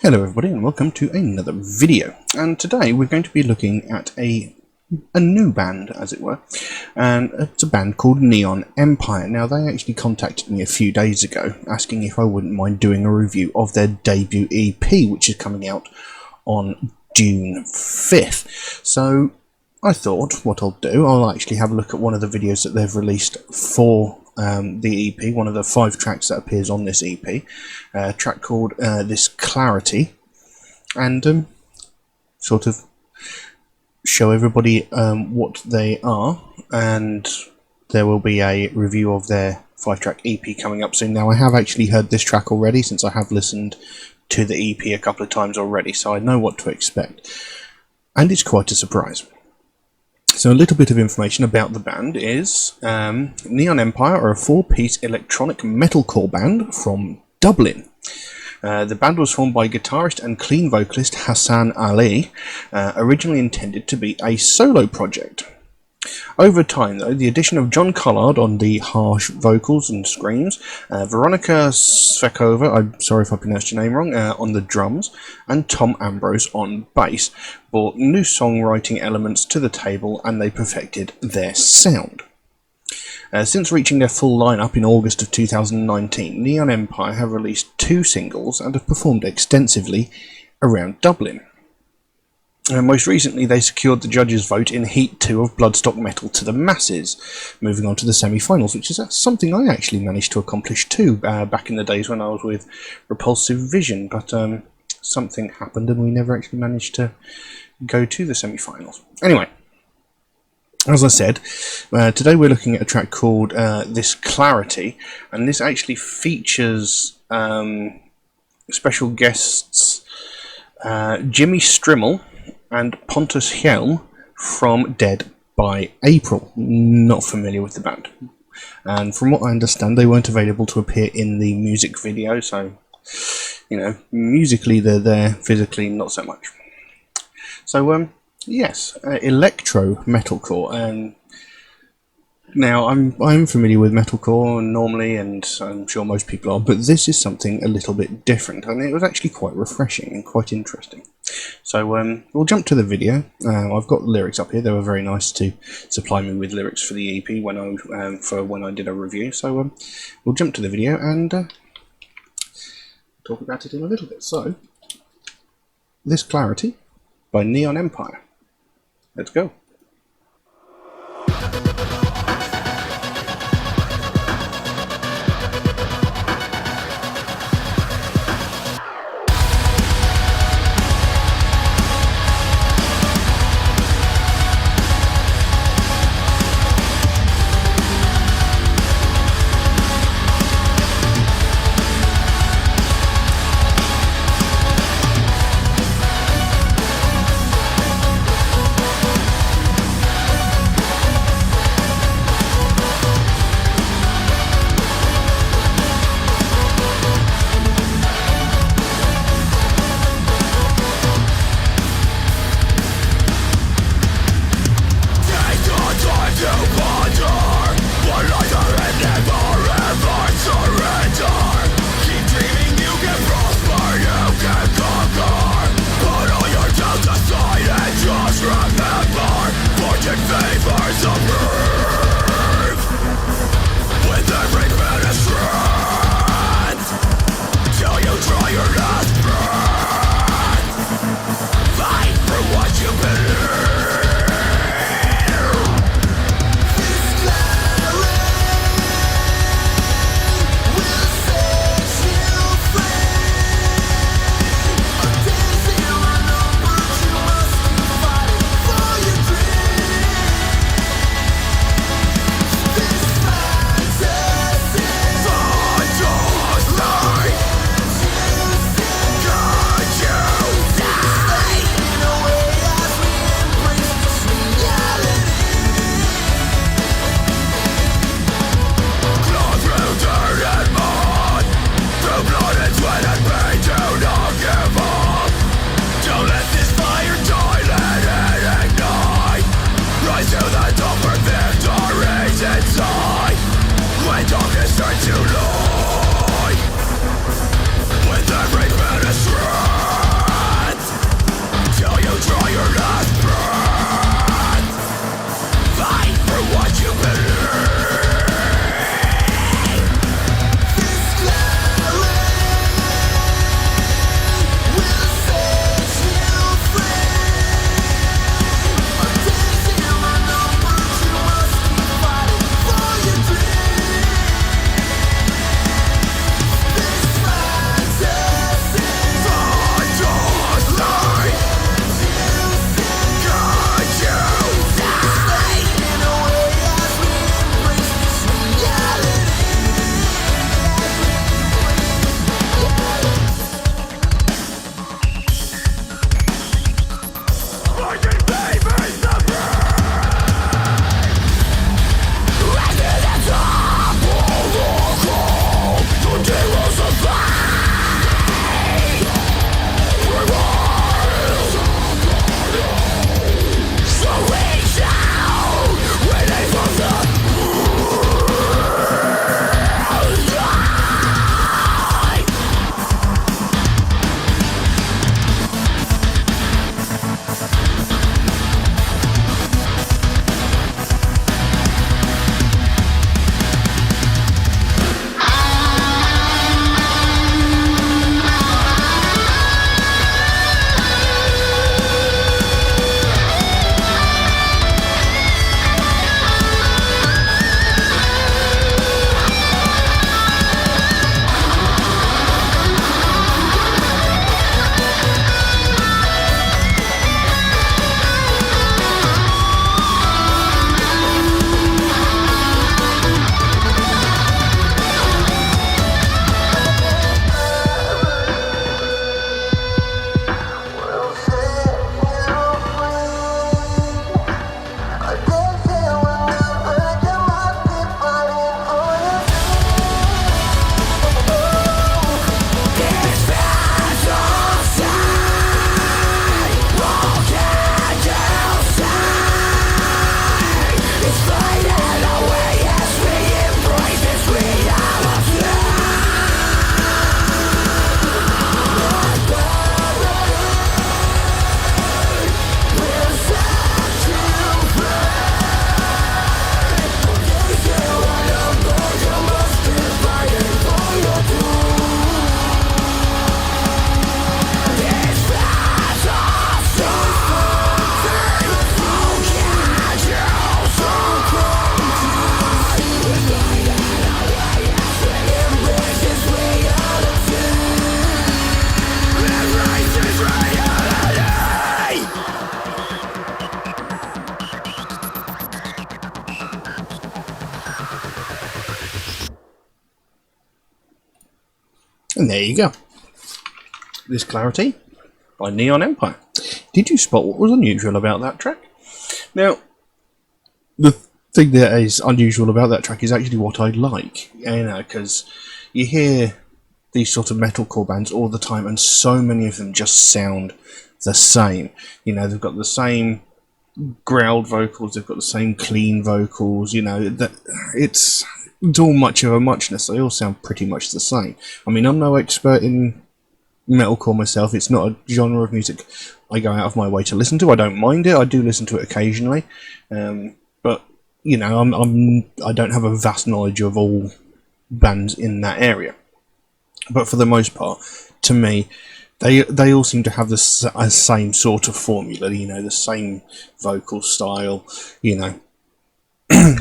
Hello everybody and welcome to another video, and today we're going to be looking at a new band, as it were, and it's a band called Neon Empire. Now, they actually contacted me a few days ago asking if I wouldn't mind doing a review of their debut EP, which is coming out on June 5th. So I thought what I'll do, I'll actually have a look at one of the videos that they've released for the EP, one of the 5 tracks that appears on this EP, a track called This Clarity, and sort of show everybody what they are, and there will be a review of their 5-track EP coming up soon. Now, I have actually heard this track already, since I have listened to the EP a couple of times already, so I know what to expect, and it's quite a surprise. So a little bit of information about the band is Neon Empire are a 4-piece electronic metalcore band from Dublin. The band was formed by guitarist and clean vocalist Hassan Ali, originally intended to be a solo project. Over time, though, the addition of John Collard on the harsh vocals and screams, Veronika Svekova, I'm sorry if I pronounced your name wrong, on the drums, and Tom Ambrose on bass, brought new songwriting elements to the table, and they perfected their sound. Since reaching their full lineup in August of 2019, Neon Empire have released 2 singles and have performed extensively around Dublin. Most recently, they secured the judges' vote in Heat 2 of Bloodstock Metal to the Masses, moving on to the semi-finals, which is something I actually managed to accomplish too, back in the days when I was with Repulsive Vision, but something happened and we never actually managed to go to the semi-finals. Anyway, as I said, today we're looking at a track called This Clarity, and this actually features special guests Jimmy Strimmel and Pontus Hjelm from Dead by April. Not familiar with the band, and from what I understand, they weren't available to appear in the music video, so, you know, musically they're there, physically not so much. So yes, electro metalcore, and now I'm familiar with metalcore normally, and I'm sure most people are, but this is something a little bit different, and it was actually quite refreshing and quite interesting. So we'll jump to the video. I've got lyrics up here. They were very nice to supply me with lyrics for the EP when I did a review. So we'll jump to the video and talk about it in a little bit. So, This Clarity by Neon Empire. Let's go. Turn to light with every minute strike. And there you go. This Clarity by Neon Empire. Did you spot what was unusual about that track? Now, the thing that is unusual about that track is actually what I like, you know, because you hear these sort of metalcore bands all the time, and so many of them just sound the same. You know, they've got the same growled vocals, they've got the same clean vocals. You know, that it's all much of a muchness. They all sound pretty much the same. I mean, I'm no expert in metalcore myself. It's not a genre of music I go out of my way to listen to. I don't mind it. I do listen to it occasionally, but you know, I don't have a vast knowledge of all bands in that area. But for the most part, to me, they all seem to have the same sort of formula. You know, the same vocal style. You know,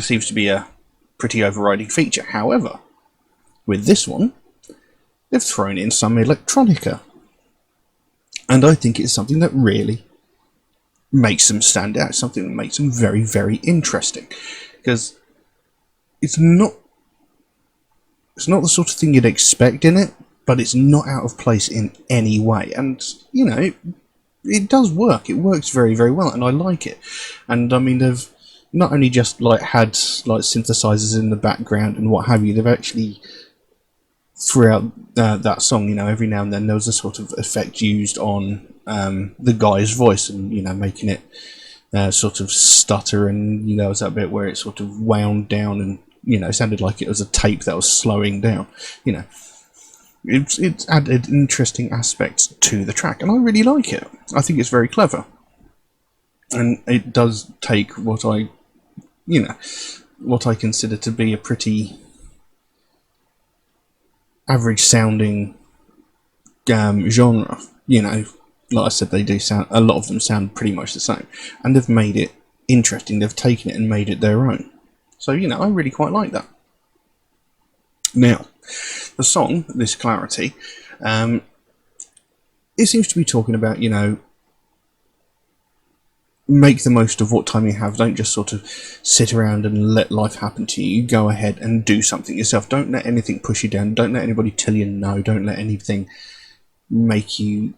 seems to be a pretty overriding feature. However, with this one, they've thrown in some electronica, and I think it's something that really makes them stand out. Something that makes them very, very interesting, because it's not the sort of thing you'd expect in it, but it's not out of place in any way. And you know, it does work. It works very, very well, and I like it. And I mean, they've not only just like had like synthesizers in the background and what have you. They've actually, throughout that song, you know, every now and then there was a sort of effect used on the guy's voice, and you know, making it sort of stutter, and you know, it's that bit where it sort of wound down, and you know, it sounded like it was a tape that was slowing down. You know, it's added interesting aspects to the track, and I really like it. I think it's very clever, and it does take what I consider to be a pretty average sounding genre. You know, like I said, they do sound, a lot of them sound pretty much the same, and they've made it interesting. They've taken it and made it their own. So, you know, I really quite like that. Now, the song, this Clarity, it seems to be talking about, you know, make the most of what time you have. Don't just sort of sit around and let life happen to you. Go ahead and do something yourself. Don't let anything push you down. Don't let anybody tell you no. Don't let anything make you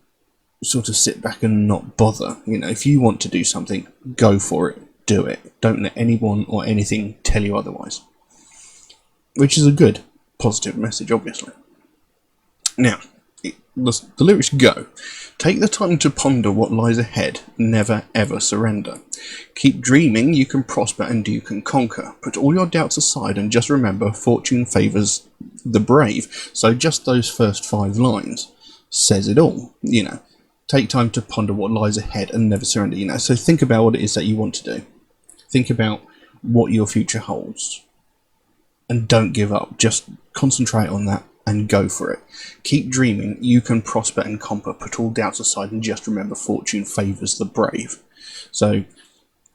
sort of sit back and not bother. You know, if you want to do something, go for it. Do it. Don't let anyone or anything tell you otherwise. Which is a good, positive message, obviously. Now, the lyrics go. Take the time to ponder what lies ahead. Never ever surrender. Keep dreaming, you can prosper and you can conquer. Put all your doubts aside and just remember, fortune favours the brave. So just those first 5 lines says it all. You know, take time to ponder what lies ahead and never surrender. You know, so think about what it is that you want to do. Think about what your future holds. And don't give up. Just concentrate on that and go for it. Keep dreaming, you can prosper and conquer. Put all doubts aside and just remember, fortune favours the brave. So,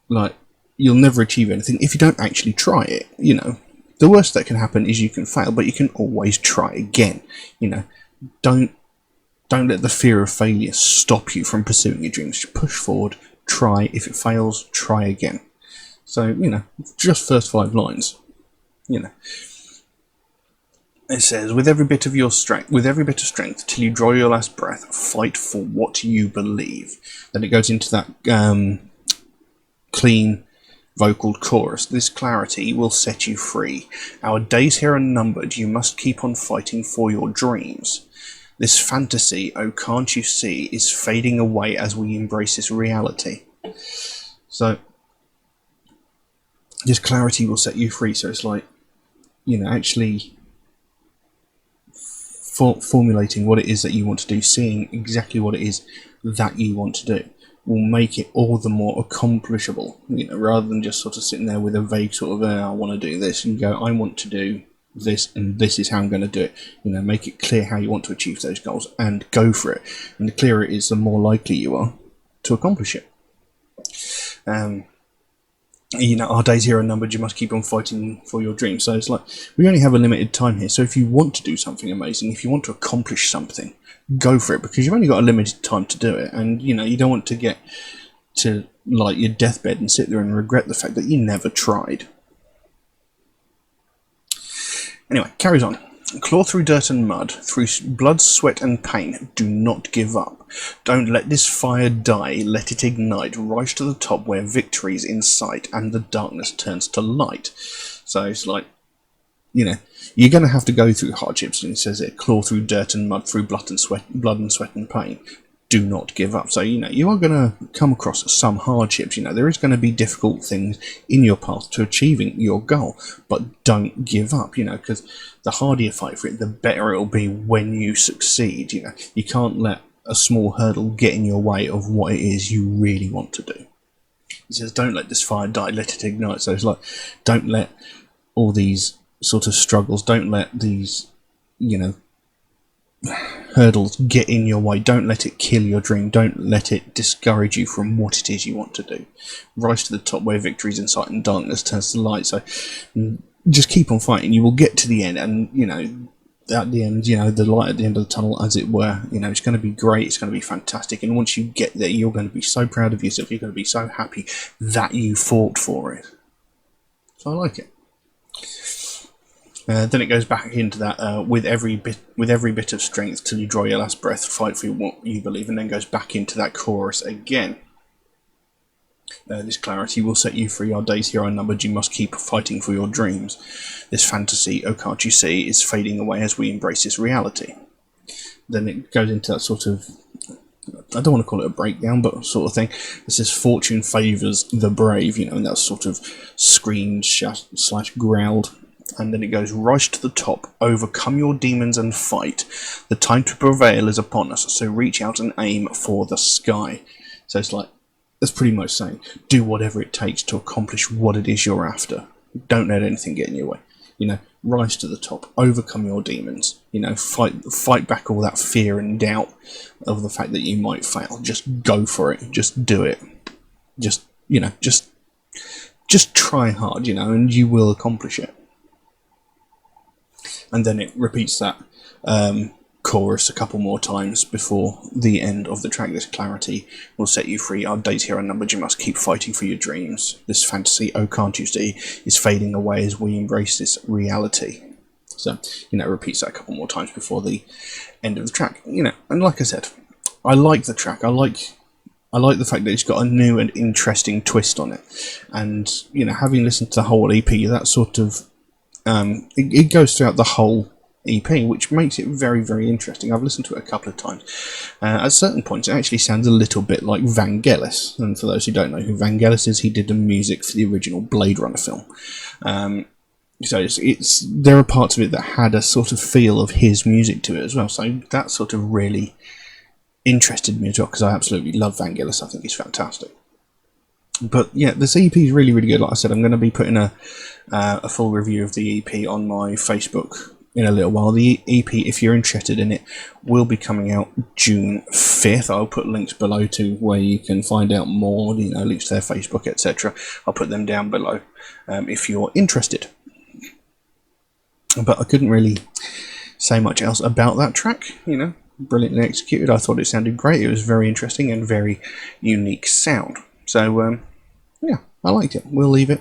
like, you'll never achieve anything if you don't actually try it. You know, the worst that can happen is you can fail, but you can always try again. You know, don't let the fear of failure stop you from pursuing your dreams. Just push forward, try. If it fails, try again. So, you know, just first 5 lines. You know, it says, with every bit of strength, till you draw your last breath, fight for what you believe. Then it goes into that clean vocal chorus. This clarity will set you free. Our days here are numbered. You must keep on fighting for your dreams. This fantasy, oh can't you see, is fading away as we embrace this reality. So, this clarity will set you free. So it's like, you know, actually formulating what it is that you want to do, seeing exactly what it is that you want to do, will make it all the more accomplishable. You know, rather than just sort of sitting there with a vague sort of, I want to do this, and go, I want to do this, and this is how I'm going to do it. You know, make it clear how you want to achieve those goals, and go for it. And the clearer it is, the more likely you are to accomplish it. You know, our days here are numbered, you must keep on fighting for your dreams. So it's like, we only have a limited time here, so if you want to do something amazing, if you want to accomplish something, go for it, because you've only got a limited time to do it. And, you know, you don't want to get to, like, your deathbed and sit there and regret the fact that you never tried. Anyway, carries on. Claw through dirt and mud, through blood, sweat and pain. Do not give up. Don't let this fire die, let it ignite. Rise to the top where victory's in sight and the darkness turns to light. So it's like, you know, you're going to have to go through hardships, and it says it, claw through dirt and mud, through blood and sweat and pain. Do not give up. So, you know, you are going to come across some hardships. You know, there is going to be difficult things in your path to achieving your goal, but don't give up, you know, because the harder you fight for it, the better it'll be when you succeed. You know, you can't let a small hurdle get in your way of what it is you really want to do. It says, don't let this fire die, let it ignite. So it's like, don't let all these sort of struggles, don't let these, you know, hurdles get in your way. Don't let it kill your dream. Don't let it discourage you from what it is you want to do. Rise to the top where victory's in sight and darkness turns to light. So just keep on fighting. You will get to the end, and you know, at the end, you know, the light at the end of the tunnel, as it were. You know, it's going to be great. It's going to be fantastic. And once you get there, you're going to be so proud of yourself. You're going to be so happy that you fought for it. So I like it. Then it goes back into that with every bit of strength till you draw your last breath, fight for what you believe, and then goes back into that chorus again. This clarity will set you free. Our days here are numbered. You must keep fighting for your dreams. This fantasy, oh can't you see, is fading away as we embrace this reality. Then it goes into that sort of, I don't want to call it a breakdown, but sort of thing. It says fortune favours the brave, you know, and that's sort of screamed / growled. And then it goes, rise to the top, overcome your demons and fight. The time to prevail is upon us, so reach out and aim for the sky. So it's like, that's pretty much saying, do whatever it takes to accomplish what it is you're after. Don't let anything get in your way. You know, rise to the top, overcome your demons. You know, fight back all that fear and doubt of the fact that you might fail. Just go for it. Just do it. Just, you know, just try hard, you know, and you will accomplish it. And then it repeats that chorus a couple more times before the end of the track. This clarity will set you free. Our days here are numbered. You must keep fighting for your dreams. This fantasy, oh can't you see, is fading away as we embrace this reality. So, you know, it repeats that a couple more times before the end of the track. You know, and like I said, I like the track. I like the fact that it's got a new and interesting twist on it. And, you know, having listened to the whole EP, that sort of it goes throughout the whole EP, which makes it very, very interesting. I've listened to it a couple of times. At certain points, it actually sounds a little bit like Vangelis. And for those who don't know who Vangelis is, he did the music for the original Blade Runner film. So there are parts of it that had a sort of feel of his music to it as well. So that sort of really interested me as well, because I absolutely love Vangelis. I think he's fantastic. But yeah, this EP is really, really good. Like I said, I'm going to be putting a full review of the EP on my Facebook in a little while. The EP, if you're interested in it, will be coming out June 5th. I'll put links below to where you can find out more, you know, links to their Facebook, etc. I'll put them down below if you're interested. But I couldn't really say much else about that track, you know, brilliantly executed. I thought it sounded great. It was very interesting and very unique sound. So, yeah, I liked it. We'll leave it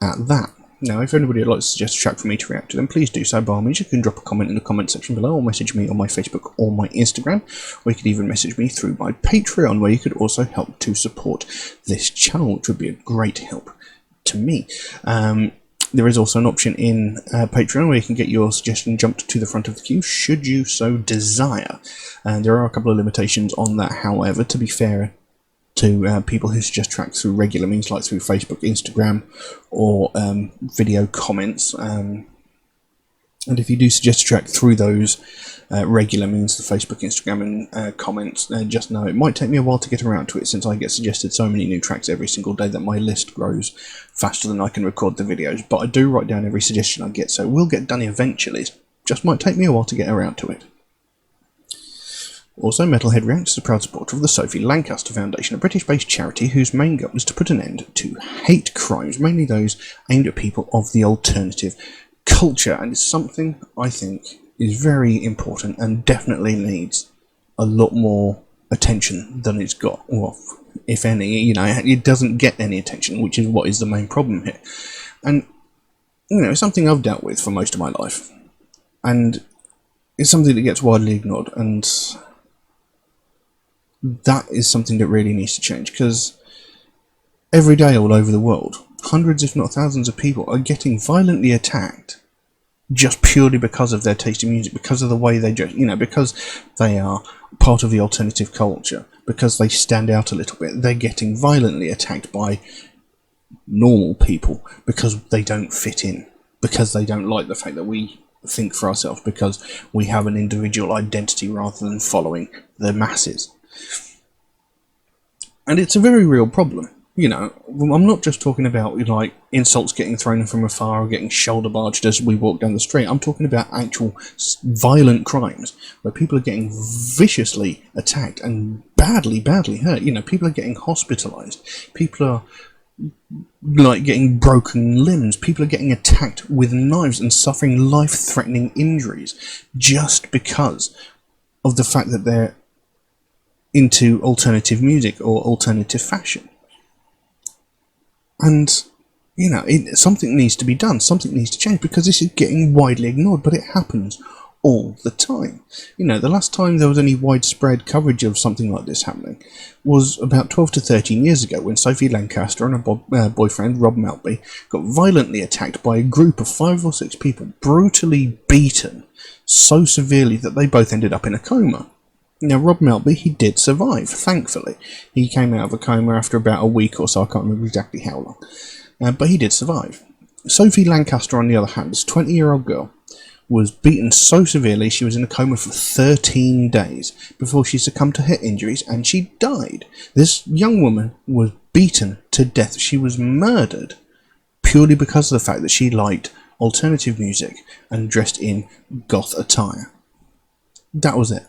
at that. Now, if anybody would like to suggest a track for me to react to, then please do so. By all means, you can drop a comment in the comment section below, or message me on my Facebook or my Instagram, or you could even message me through my Patreon, where you could also help to support this channel, which would be a great help to me. There is also an option in Patreon where you can get your suggestion jumped to the front of the queue, should you so desire. And there are a couple of limitations on that, however, to be fair to people who suggest tracks through regular means, like through Facebook, Instagram, or video comments. And if you do suggest a track through those regular means, the Facebook, Instagram, and comments, just know it might take me a while to get around to it, since I get suggested so many new tracks every single day that my list grows faster than I can record the videos. But I do write down every suggestion I get, so it will get done eventually. It just might take me a while to get around to it. Also, MetalHead Reacts is a proud supporter of the Sophie Lancaster Foundation, a British-based charity whose main goal is to put an end to hate crimes, mainly those aimed at people of the alternative culture. And it's something I think is very important and definitely needs a lot more attention than it's got. Well, if any, you know, it doesn't get any attention, which is what is the main problem here. And, you know, it's something I've dealt with for most of my life. And it's something that gets widely ignored, and that is something that really needs to change, because every day all over the world, hundreds if not thousands of people are getting violently attacked just purely because of their taste in music, because of the way they dress, because they are part of the alternative culture, because they stand out a little bit. They're getting violently attacked by normal people because they don't fit in, because they don't like the fact that we think for ourselves, because we have an individual identity rather than following the masses. And it's a very real problem. I'm not just talking about like insults getting thrown from afar or getting shoulder barged as we walk down the street. I'm talking about actual violent crimes where people are getting viciously attacked and badly hurt. People are getting hospitalized. People are like getting broken limbs. People are getting attacked with knives and suffering life-threatening injuries just because of the fact that they're into alternative music or alternative fashion. And, something needs to be done, something needs to change, because this is getting widely ignored, but it happens all the time. The last time there was any widespread coverage of something like this happening was about 12 to 13 years ago, when Sophie Lancaster and her boyfriend, Rob Maltby, got violently attacked by a group of 5 or 6 people, brutally beaten so severely that they both ended up in a coma. Now, Rob Maltby, he did survive, thankfully. He came out of a coma after about a week or so, I can't remember exactly how long. But he did survive. Sophie Lancaster, on the other hand, this 20-year-old girl, was beaten so severely she was in a coma for 13 days before she succumbed to her injuries and she died. This young woman was beaten to death. She was murdered purely because of the fact that she liked alternative music and dressed in goth attire. That was it.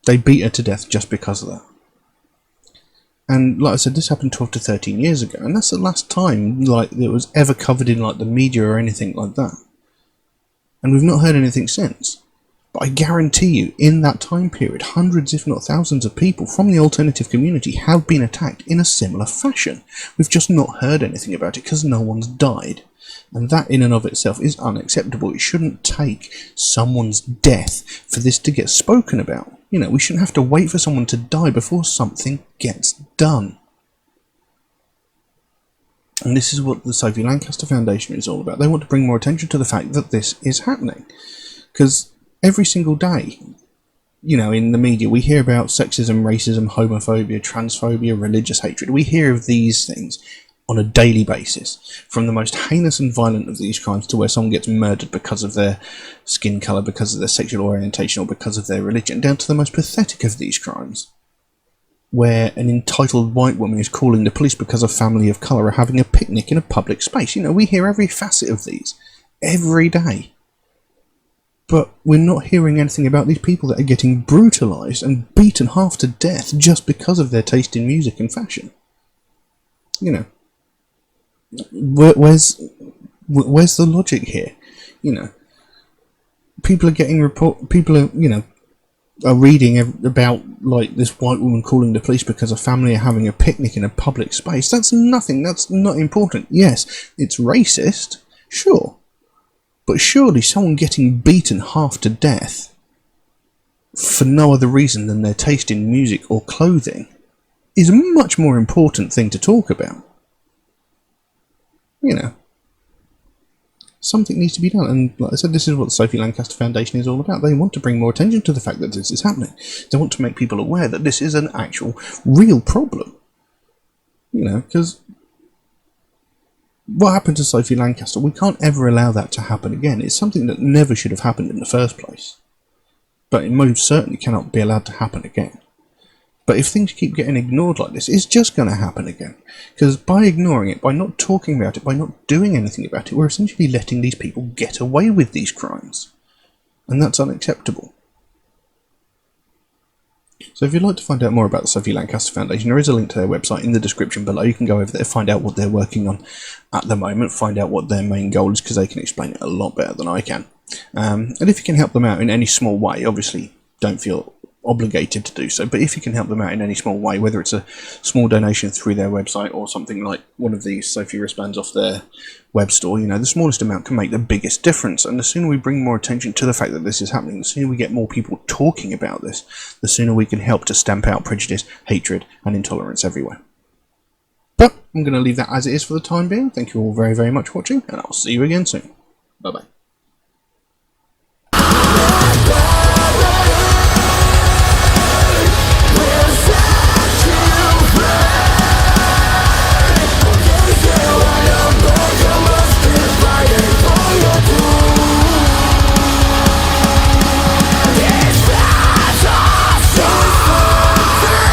They beat her to death just because of that. And like I said, this happened 12 to 13 years ago, and that's the last time it was ever covered in the media or anything like that. And we've not heard anything since. But I guarantee you, in that time period, hundreds if not thousands of people from the alternative community have been attacked in a similar fashion. We've just not heard anything about it because no one's died. And that in and of itself is unacceptable. It shouldn't take someone's death for this to get spoken about. We shouldn't have to wait for someone to die before something gets done. And this is what the Sophie Lancaster Foundation is all about. They want to bring more attention to the fact that this is happening. Because every single day, in the media, we hear about sexism, racism, homophobia, transphobia, religious hatred. We hear of these things on a daily basis, from the most heinous and violent of these crimes to where someone gets murdered because of their skin colour, because of their sexual orientation, or because of their religion, down to the most pathetic of these crimes, where an entitled white woman is calling the police because a family of colour are having a picnic in a public space. We hear every facet of these, every day. But we're not hearing anything about these people that are getting brutalised and beaten half to death just because of their taste in music and fashion. Where's the logic here? People are getting people are reading about this white woman calling the police because a family are having a picnic in a public space. That's nothing. That's not important. Yes, it's racist, sure, but surely someone getting beaten half to death for no other reason than their taste in music or clothing is a much more important thing to talk about. Something needs to be done, and like I said, this is what the Sophie Lancaster Foundation is all about. They want to bring more attention to the fact that this is happening. They want to make people aware that this is an actual, real problem. Because what happened to Sophie Lancaster, we can't ever allow that to happen again. It's something that never should have happened in the first place. But it most certainly cannot be allowed to happen again. But if things keep getting ignored like this, it's just going to happen again. Because by ignoring it, by not talking about it, by not doing anything about it, we're essentially letting these people get away with these crimes. And that's unacceptable. So if you'd like to find out more about the Sophie Lancaster Foundation, there is a link to their website in the description below. You can go over there, find out what they're working on at the moment, find out what their main goal is, because they can explain it a lot better than I can. And if you can help them out in any small way, obviously don't feel obligated to do so, but if you can help them out in any small way, whether it's a small donation through their website or something like one of these Sophie wristbands off their web store, you know, the smallest amount can make the biggest difference. And the sooner we bring more attention to the fact that this is happening, the sooner we get more people talking about this, the sooner we can help to stamp out prejudice, hatred and intolerance everywhere. But I'm going to leave that as it is for the time being. Thank you all very, very much for watching, and I'll see you again soon. Bye bye.